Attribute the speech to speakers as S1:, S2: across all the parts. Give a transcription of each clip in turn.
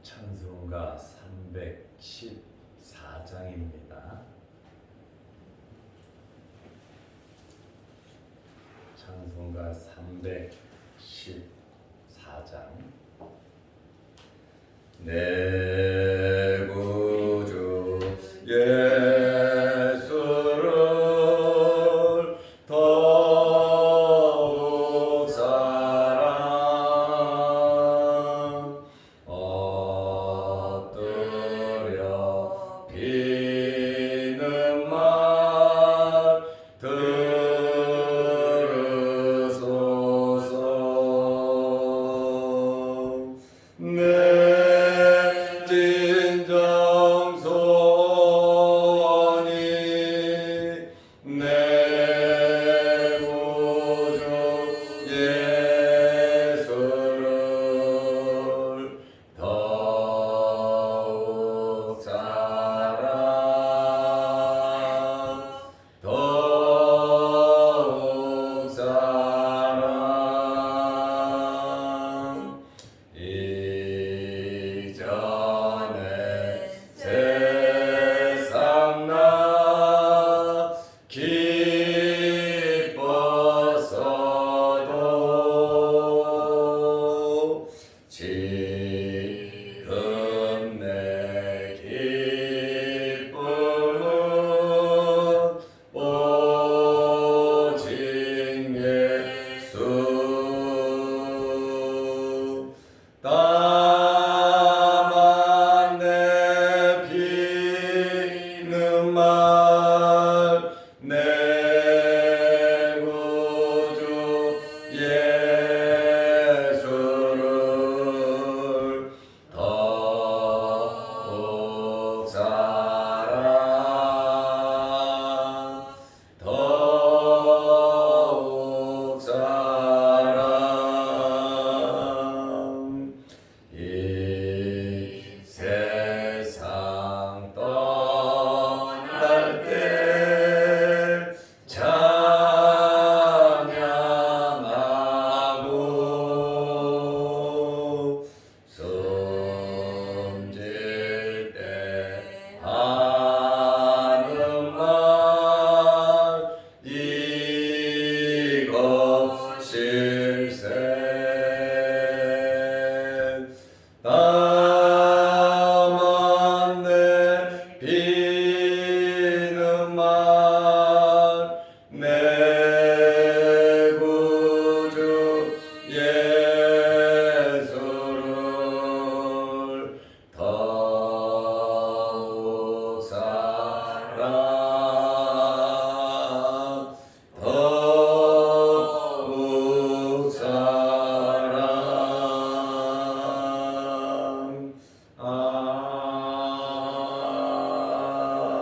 S1: 찬송가 314장입니다. 찬송가 314장. 내 구주 예수를 더욱 사랑 얻으려 비는 말 들으소서. 내 진정 소원이 내 구주 예수를 더욱 사랑 더욱 사랑 이전에 세상 나 기뻤어도 지금 내 기쁨은 오직 예수. 다만 내 비는 말 내 구주 예수를 더욱 사랑 더욱 사랑 이 세상 떠날 때 찬양하고 숨질 때 하는 말 이것일세. 다만 내 비는 말 내 구주 예수를 더욱 사랑 더욱 사랑.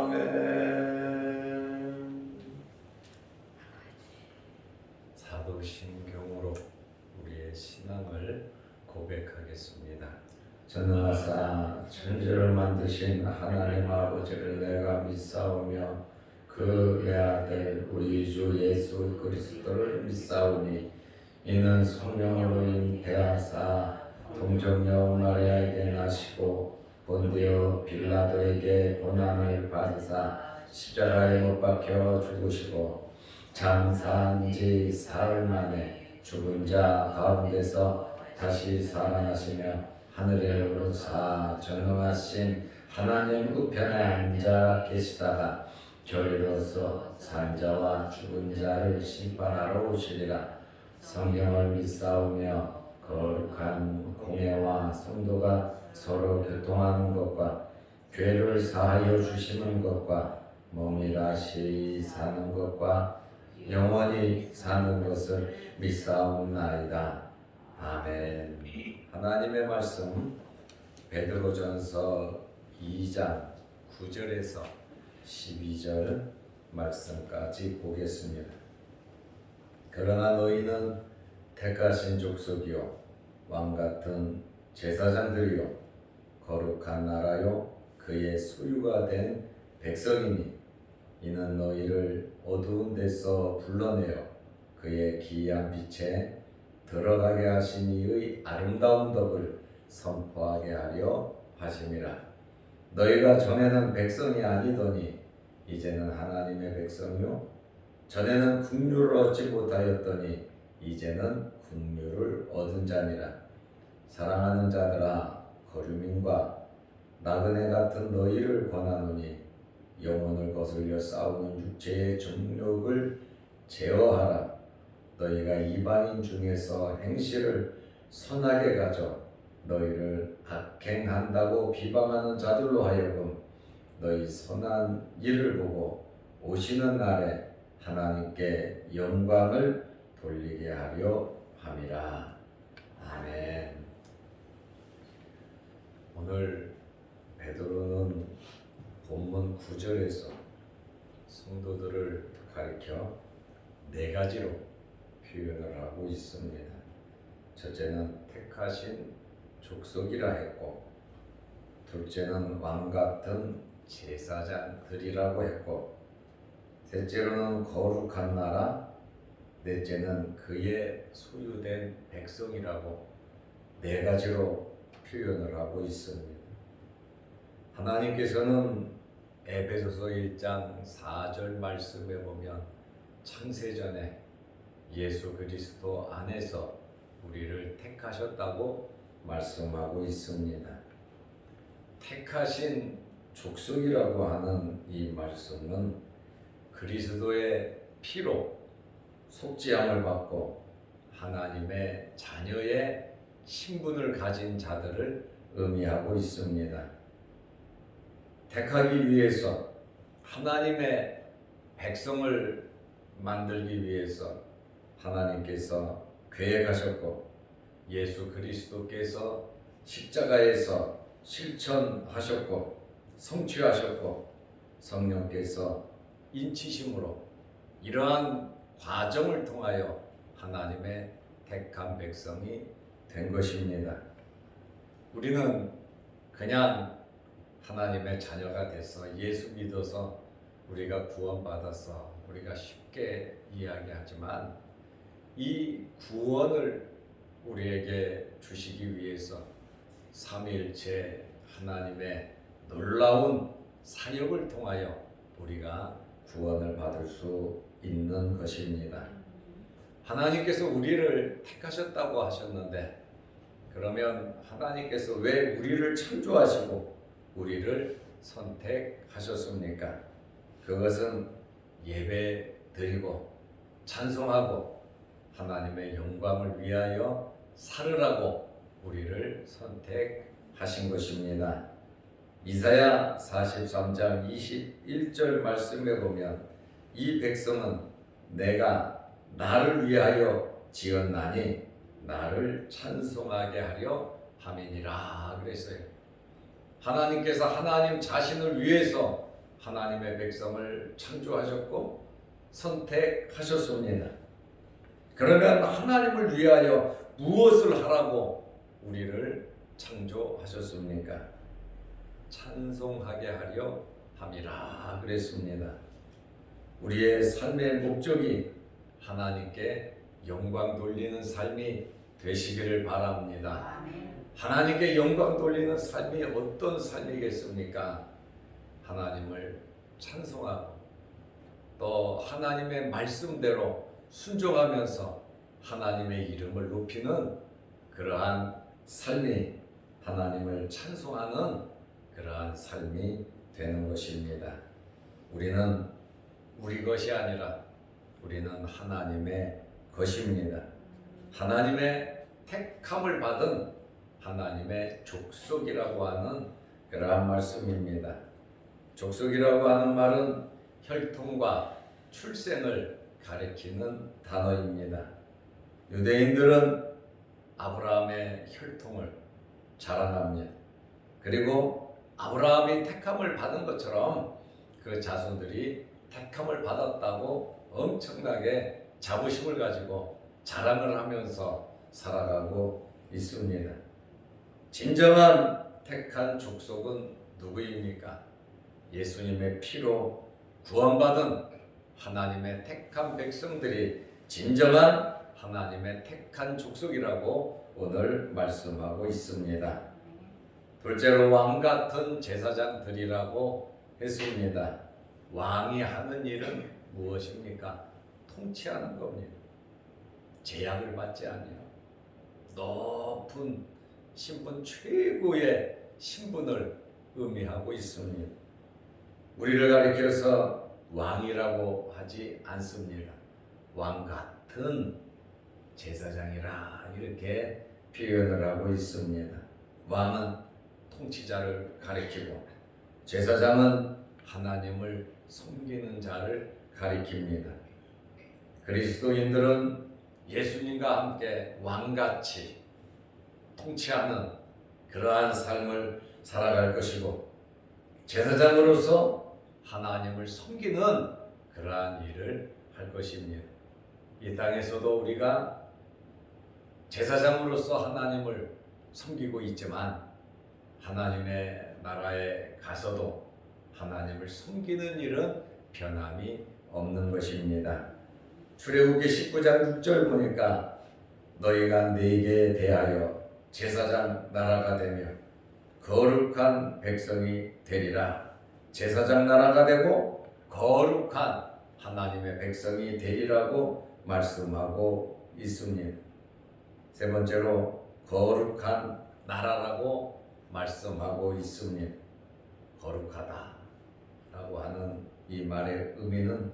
S1: 아멘. 사도신경으로 우리의 신앙을 고백하겠습니다. 전능하사 천지를 만드신 하나님 아버지를 내가 믿사오며 그 외아들 우리 주 예수 그리스도를 믿사오니 이는 성령으로 잉태하사 동정녀 마리아에게 나시고 본디오 빌라도에게 고난을 받으사 십자가에 못 박혀 죽으시고 장사한 지 사흘 만에 죽은 자 가운데서 다시 살아나시며 하늘에 오르사 전능하신 하나님 우편에 앉아 계시다가 저리로서 산 자와 죽은 자를 심판하러 오시리라. 성령을 믿사오며 거룩한 공예와 성도가 서로 교통하는 것과 죄를 사하여 주시는 것과 몸이 다시 사는 것과 영원히 사는 것을 믿사옵나이다. 아멘. 하나님의 말씀 베드로전서 2장 9절에서 12절 말씀까지 보겠습니다. 그러나 너희는 택하신 족속이요 왕같은 제사장들이요 거룩한 나라요 그의 소유가 된 백성이니 이는 너희를 어두운 데서 불러내어 그의 기이한 빛에 들어가게 하신 이의 아름다운 덕을 선포하게 하려 하심이라. 너희가 전에는 백성이 아니더니 이제는 하나님의 백성이요 전에는 국류를 얻지 못하였더니 이제는 국류를 얻은 자니라. 사랑하는 자들아, 거류민과 나그네 같은 너희를 권하노니 영혼을 거슬려 싸우는 육체의 정욕을 제어하라. 너희가 이방인 중에서 행실을 선하게 가져 너희를 악행한다고 비방하는 자들로 하여금 너희 선한 일을 보고 오시는 날에 하나님께 영광을 돌리게 하려 함이라. 아멘. 오늘 베드로는 본문 9절에서 성도들을 가리켜 네 가지로 표현을 하고 있습니다. 첫째는 택하신 족속이라 했고, 둘째는 왕같은 제사장들이라고 했고, 셋째로는 거룩한 나라, 넷째는 그의 소유된 백성이라고 네 가지로 표현을 하고 있습니다. 하나님께서는 에베소서 1장 4절 말씀에 보면 창세전에 예수 그리스도 안에서 우리를 택하셨다고 말씀하고 있습니다. 택하신 족속이라고 하는 이 말씀은 그리스도의 피로 속죄함을 받고 하나님의 자녀의 신분을 가진 자들을 의미하고 있습니다. 택하기 위해서 하나님의 백성을 만들기 위해서 하나님께서 계획하셨고 예수 그리스도께서 십자가에서 실천하셨고 성취하셨고 성령께서 인치심으로 이러한 과정을 통하여 하나님의 택한 백성이 된 것입니다. 우리는 그냥 하나님의 자녀가 돼서 예수 믿어서 우리가 구원받아서 우리가 쉽게 이야기하지만 이 구원을 우리에게 주시기 위해서 삼위일체 하나님의 놀라운 사역을 통하여 우리가 구원을 받을 수 있는 것입니다. 하나님께서 우리를 택하셨다고 하셨는데 그러면 하나님께서 왜 우리를 창조하시고 우리를 선택하셨습니까? 그것은 예배 드리고 찬송하고 하나님의 영광을 위하여 살으라고 우리를 선택하신 것입니다. 이사야 43장 21절 말씀에 보면 이 백성은 내가 나를 위하여 지었나니 나를 찬송하게 하려 함이니라 그랬어요. 하나님께서 하나님 자신을 위해서 하나님의 백성을 창조하셨고 선택하셨습니다. 그러면 하나님을 위하여 무엇을 하라고 우리를 창조하셨습니까? 찬송하게 하려 함이라 그랬습니다. 우리의 삶의 목적이 하나님께 영광 돌리는 삶이 되시기를 바랍니다. 하나님께 영광 돌리는 삶이 어떤 삶이겠습니까? 하나님을 찬송하고 또 하나님의 말씀대로 순종하면서 하나님의 이름을 높이는 그러한 삶이 하나님을 찬송하는 그러한 삶이 되는 것입니다. 우리는 우리 것이 아니라 우리는 하나님의 것입니다. 하나님의 택함을 받은 하나님의 족속이라고 하는 그러한 말씀입니다. 족속이라고 하는 말은 혈통과 출생을 가리키는 단어입니다. 유대인들은 아브라함의 혈통을 자랑합니다. 그리고 아브라함이 택함을 받은 것처럼 그 자손들이 택함을 받았다고 엄청나게 자부심을 가지고 자랑을 하면서 살아가고 있습니다. 진정한 택한 족속은 누구입니까? 예수님의 피로 구원받은 하나님의 택한 백성들이 진정한 하나님의 택한 족속이라고 오늘 말씀하고 있습니다. 둘째로 왕 같은 제사장들이라고 했습니다. 왕이 하는 일은 무엇입니까? 통치하는 겁니다. 제약을 받지 아니요. 높은 신분, 최고의 신분을 의미하고 있습니다. 우리를 가리켜서 왕이라고 하지 않습니다. 왕 같은 제사장이라 이렇게 표현을 하고 있습니다. 왕은 통치자를 가리키고 제사장은 하나님을 섬기는 자를 가리킵니다. 그리스도인들은 예수님과 함께 왕같이 통치하는 그러한 삶을 살아갈 것이고 제사장으로서 하나님을 섬기는 그러한 일을 할 것입니다. 이 땅에서도 우리가 제사장으로서 하나님을 섬기고 있지만 하나님의 나라에 가서도 하나님을 섬기는 일은 변함이 없는 것입니다. 출애굽기 19장 6절 보니까 너희가 내게 대하여 제사장 나라가 되며 거룩한 백성이 되리라. 제사장 나라가 되고 거룩한 하나님의 백성이 되리라고 말씀하고 있습니다. 세 번째로 거룩한 나라라고 말씀하고 있습니다. 거룩하다라고 하는 이 말의 의미는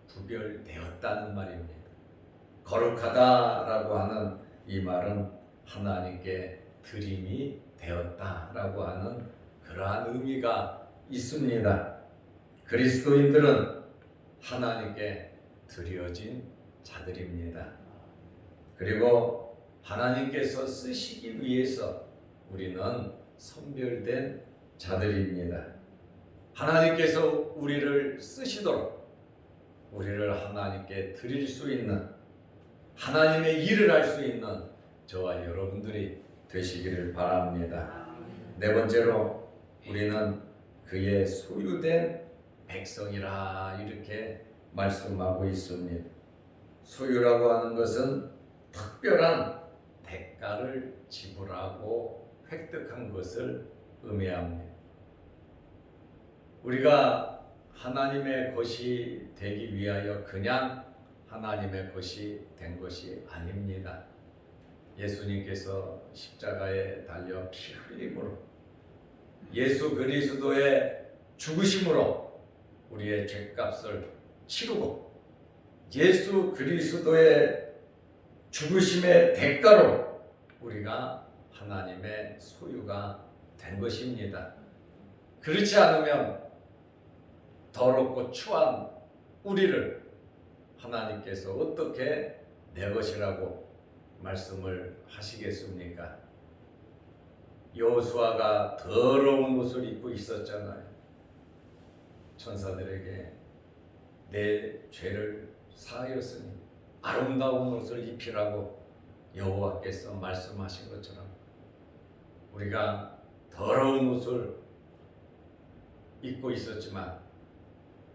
S1: 구별되었다는 말입니다. 거룩하다라고 하는 이 말은 하나님께 드림이 되었다라고 하는 그러한 의미가 있습니다. 그리스도인들은 하나님께 드려진 자들입니다. 그리고 하나님께서 쓰시기 위해서 우리는 선별된 자들입니다. 하나님께서 우리를 쓰시도록 우리를 하나님께 드릴 수 있는 하나님의 일을 할 수 있는 저와 여러분들이 되시기를 바랍니다. 네 번째로 우리는 그의 소유된 백성이라 이렇게 말씀하고 있습니다. 소유라고 하는 것은 특별한 대가를 지불하고 획득한 것을 의미합니다. 우리가 하나님의 것이 되기 위하여 그냥 하나님의 것이 된 것이 아닙니다. 예수님께서 십자가에 달려 피 흘림으로 예수 그리스도의 죽으심으로 우리의 죄값을 치르고 예수 그리스도의 죽으심의 대가로 우리가 하나님의 소유가 된 것입니다. 그렇지 않으면 더럽고 추한 우리를 하나님께서 어떻게 내 것이라고 말씀을 하시겠습니까? 여호수아가 더러운 옷을 입고 있었잖아요. 천사들에게 내 죄를 사하였으니 아름다운 옷을 입히라고 여호와께서 말씀하신 것처럼 우리가 더러운 옷을 입고 있었지만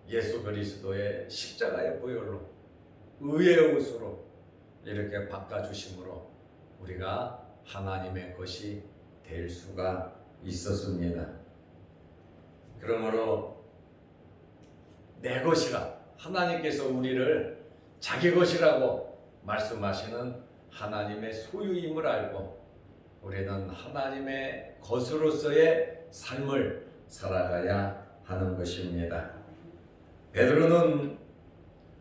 S1: 예수 그리스도의 십자가의 보혈로 의의 옷으로 이렇게 바꿔주심으로 우리가 하나님의 것이 될 수가 있었습니다. 그러므로 내 것이라 하나님께서 우리를 자기 것이라고 말씀하시는 하나님의 소유임을 알고 우리는 하나님의 것으로서의 삶을 살아가야 하는 것입니다. 베드로는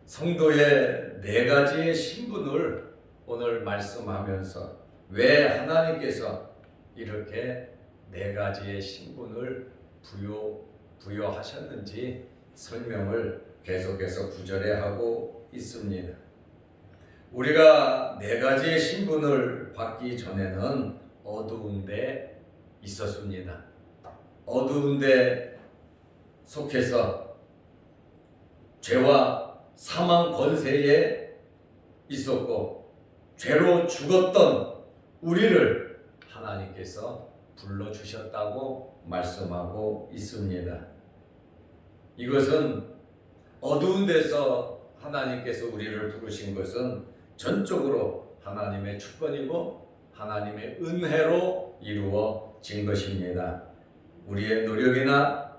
S1: 성도의 네 가지의 신분을 오늘 말씀하면서 왜 하나님께서 이렇게 네 가지의 신분을 부여하셨는지 설명을 계속해서 9절에 하고 있습니다. 우리가 네 가지의 신분을 받기 전에는 어두운 데 있었습니다. 어두운 데 속해서 죄와 사망 권세에 있었고 죄로 죽었던 우리를 하나님께서 불러주셨다고 말씀하고 있습니다. 이것은 어두운 데서 하나님께서 우리를 부르신 것은 전적으로 하나님의 주권이고 하나님의 은혜로 이루어진 것입니다. 우리의 노력이나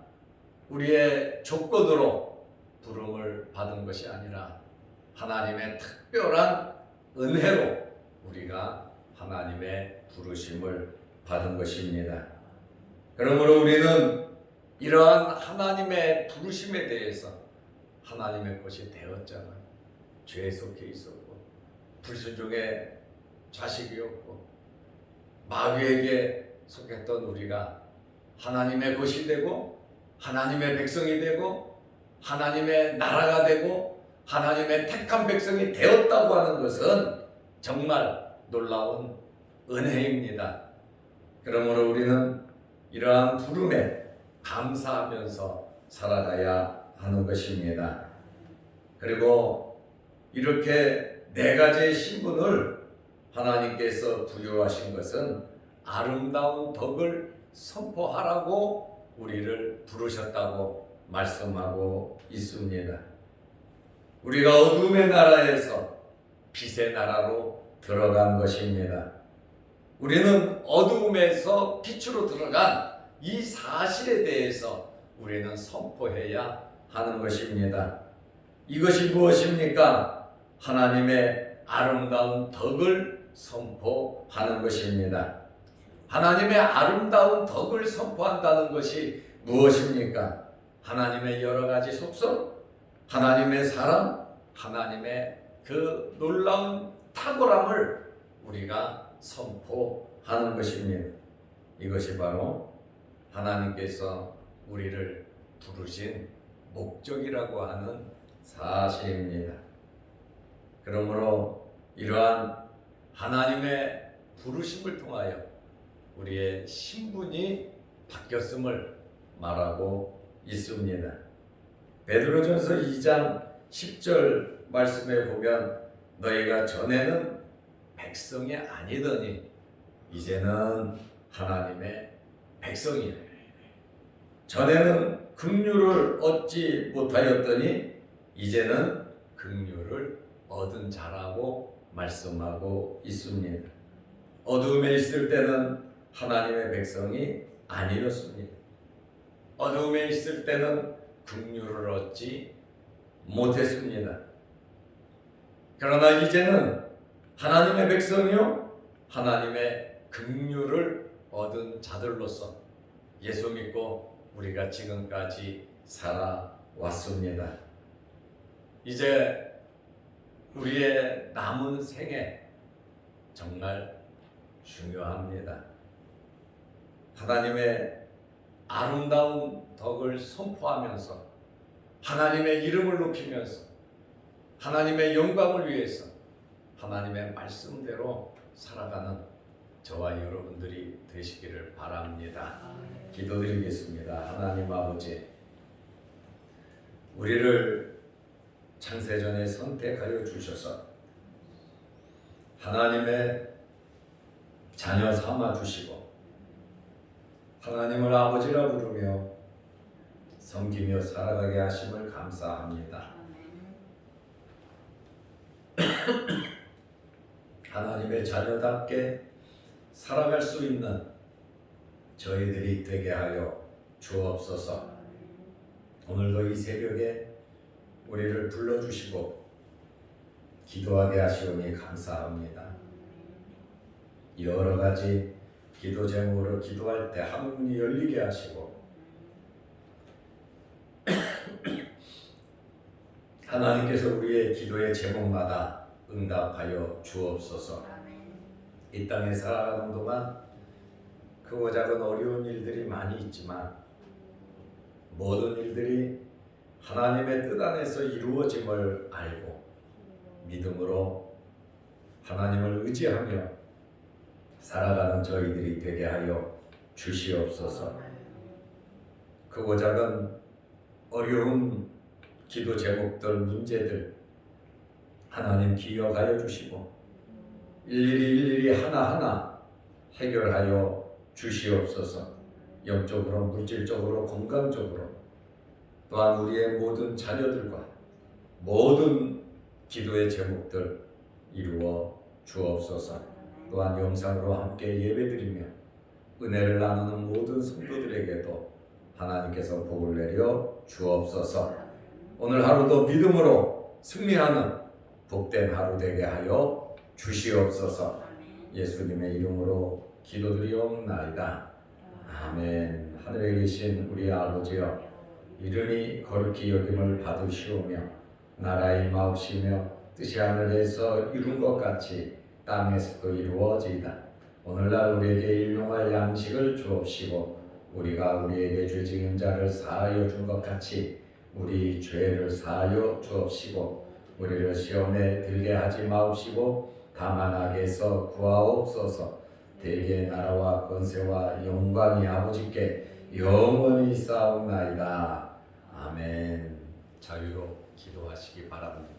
S1: 우리의 조건으로 부름을 받은 것이 아니라 하나님의 특별한 은혜로 우리가 하나님의 부르심을 받은 것입니다. 그러므로 우리는 이러한 하나님의 부르심에 대해서 하나님의 것이 되었잖아요. 죄에 속해 있었고 불순종의 자식이었고 마귀에게 속했던 우리가 하나님의 것이 되고 하나님의 백성이 되고 하나님의 나라가 되고 하나님의 택한 백성이 되었다고 하는 것은 정말 놀라운 은혜입니다. 그러므로 우리는 이러한 부름에 감사하면서 살아가야 하는 것입니다. 그리고 이렇게 네 가지의 신분을 하나님께서 부여하신 것은 아름다운 덕을 선포하라고 우리를 부르셨다고 말씀하고 있습니다. 우리가 어둠의 나라에서 빛의 나라로 들어간 것입니다. 우리는 어두움에서 빛으로 들어간 이 사실에 대해서 우리는 선포해야 하는 것입니다. 이것이 무엇입니까? 하나님의 아름다운 덕을 선포하는 것입니다. 하나님의 아름다운 덕을 선포한다는 것이 무엇입니까? 하나님의 여러 가지 속성, 하나님의 사랑, 하나님의 그 놀라운 탁월함을 우리가 선포하는 것입니다. 이것이 바로 하나님께서 우리를 부르신 목적이라고 하는 사실입니다. 그러므로 이러한 하나님의 부르심을 통하여 우리의 신분이 바뀌었음을 말하고 있습니다. 베드로전서 2장 10절 말씀에 보면 너희가 전에는 백성이 아니더니 이제는 하나님의 백성이라. 전에는 긍휼을 얻지 못하였더니 이제는 긍휼을 얻은 자라고 말씀하고 있습니다. 어두움에 있을 때는 하나님의 백성이 아니었습니다. 어두움에 있을 때는 긍휼을 얻지 못했습니다. 그러나 이제는 하나님의 백성이요 하나님의 긍휼을 얻은 자들로서 예수 믿고 우리가 지금까지 살아왔습니다. 이제 우리의 남은 생에 정말 중요합니다. 하나님의 아름다운 덕을 선포하면서 하나님의 이름을 높이면서 하나님의 영광을 위해서 하나님의 말씀대로 살아가는 저와 여러분들이 되시기를 바랍니다. 기도드리겠습니다. 하나님 아버지, 우리를 창세전에 선택하여 주셔서 하나님의 자녀 삼아 주시고 하나님을 아버지라 부르며 섬기며 살아가게 하심을 감사합니다. 하나님의 자녀답게 살아갈 수 있는 저희들이 되게 하여 주옵소서. 오늘도 이 새벽에 우리를 불러주시고 기도하게 하시오니 감사합니다. 여러 가지 기도 제목으로 기도할 때 하늘문이 열리게 하시고 하나님께서 우리의 기도의 제목마다 응답하여 주옵소서. 이 땅에 살아가는 동안 크고 작은 어려운 일들이 많이 있지만 모든 일들이 하나님의 뜻 안에서 이루어짐을 알고 믿음으로 하나님을 의지하며 살아가는 저희들이 되게 하여 주시옵소서. 크고 작은 어려운 기도 제목들, 문제들 하나님 기억하여 주시고 일일이 하나하나 해결하여 주시옵소서. 영적으로, 물질적으로, 건강적으로 또한 우리의 모든 자녀들과 모든 기도의 제목들 이루어 주옵소서. 또한 영상으로 함께 예배드리며 은혜를 나누는 모든 성도들에게도 하나님께서 복을 내려 주옵소서. 오늘 하루도 믿음으로 승리하는 복된 하루 되게 하여 주시옵소서. 예수님의 이름으로 기도드리옵나이다. 아멘. 하늘에 계신 우리 아버지여, 이름이 거룩히 여김을 받으시오며 나라의 마옵시며 뜻이 하늘에서 이룬 것 같이 땅에서도 이루어지이다. 오늘날 우리에게 일용할 양식을 주옵시고 우리가 우리에게 죄 지은 자를 사하여 준 것 같이 우리 죄를 사하여 주옵시고 우리를 시험에 들게 하지 마옵시고 다만 악에서 구하옵소서. 대개 나라와 권세와 영광이 아버지께 영원히 있사옵나이다. 아멘. 자유로 기도하시기 바랍니다.